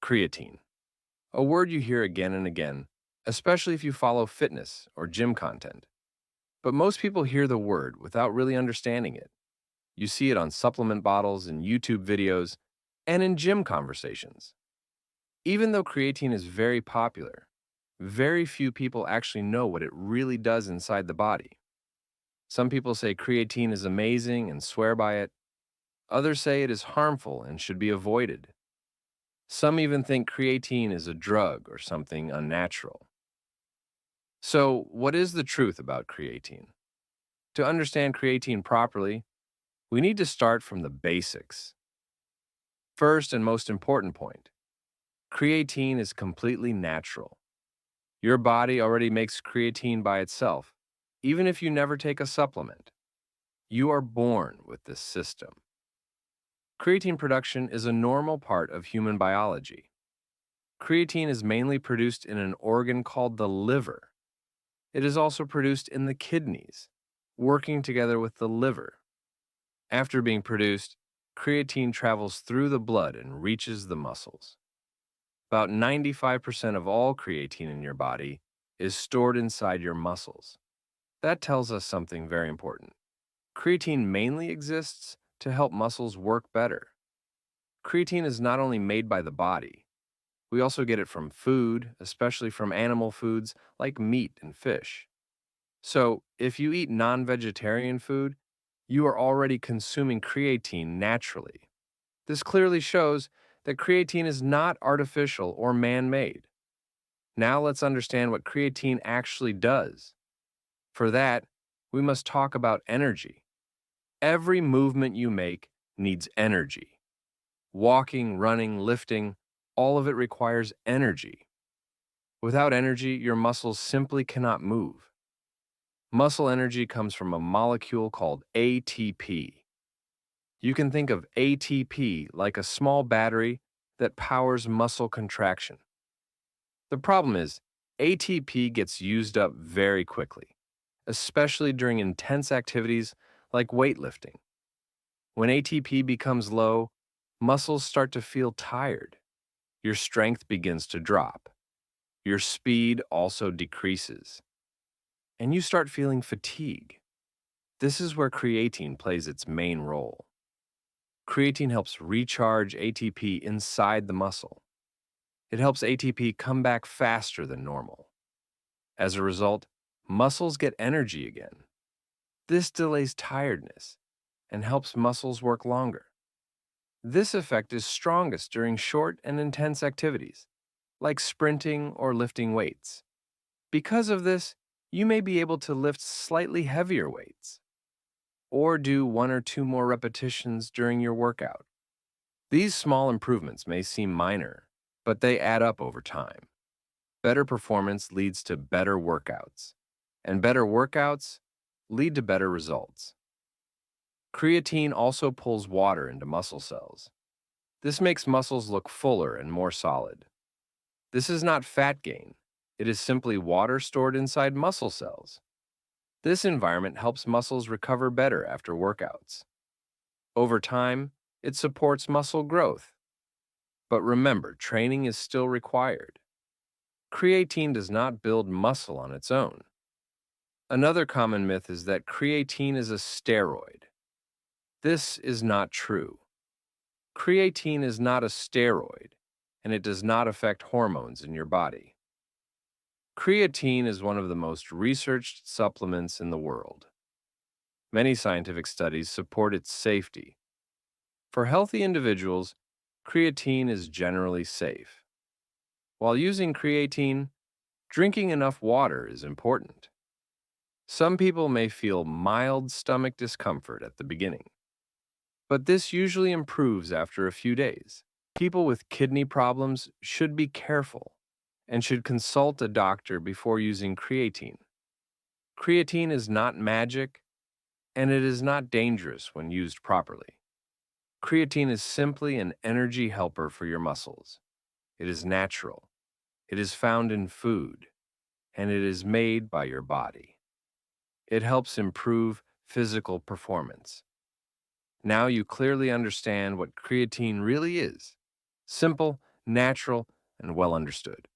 Creatine, a word you hear again and again, especially if you follow fitness or gym content. But most people hear the word without really understanding it. You see it on supplement bottles, in YouTube videos, and in gym conversations. Even though creatine is very popular, very few people actually know what it really does inside the body. Some people say creatine is amazing and swear by it. Others say it is harmful and should be avoided. Some even think creatine is a drug or something unnatural. So, what is the truth about creatine? To understand creatine properly, we need to start from the basics. First and most important point, creatine is completely natural. Your body already makes creatine by itself, even if you never take a supplement. You are born with this system. Creatine production is a normal part of human biology. Creatine is mainly produced in an organ called the liver. It is also produced in the kidneys, working together with the liver. After being produced, creatine travels through the blood and reaches the muscles. About 95% of all creatine in your body is stored inside your muscles. That tells us something very important. Creatine mainly exists to help muscles work better. Creatine is not only made by the body, we also get it from food, especially from animal foods like meat and fish. So, if you eat non-vegetarian food, you are already consuming creatine naturally. This clearly shows that creatine is not artificial or man-made. Now let's understand what creatine actually does. For that, we must talk about energy. Every movement you make needs energy. Walking, running, lifting, all of it requires energy. Without energy, your muscles simply cannot move. Muscle energy comes from a molecule called ATP. You can think of ATP like a small battery that powers muscle contraction. The problem is, ATP gets used up very quickly, especially during intense activities like weightlifting. When ATP becomes low, muscles start to feel tired. Your strength begins to drop. Your speed also decreases. And you start feeling fatigue. This is where creatine plays its main role. Creatine helps recharge ATP inside the muscle. It helps ATP come back faster than normal. As a result, muscles get energy again. This delays tiredness and helps muscles work longer. This effect is strongest during short and intense activities, like sprinting or lifting weights. Because of this, you may be able to lift slightly heavier weights, or do one or two more repetitions during your workout. These small improvements may seem minor, but they add up over time. Better performance leads to better workouts, and better workouts lead to better results. Creatine also pulls water into muscle cells. This makes muscles look fuller and more solid. This is not fat gain. It is simply water stored inside muscle cells. This environment helps muscles recover better after workouts. Over time, it supports muscle growth. But remember, training is still required. Creatine does not build muscle on its own. Another common myth is that creatine is a steroid. This is not true. Creatine is not a steroid, and it does not affect hormones in your body. Creatine is one of the most researched supplements in the world. Many scientific studies support its safety. For healthy individuals, creatine is generally safe. While using creatine, drinking enough water is important. Some people may feel mild stomach discomfort at the beginning, but this usually improves after a few days. People with kidney problems should be careful and should consult a doctor before using creatine. Creatine is not magic, and it is not dangerous when used properly. Creatine is simply an energy helper for your muscles. It is natural. It is found in food, and it is made by your body. It helps improve physical performance. Now you clearly understand what creatine really is. Simple, natural, and well understood.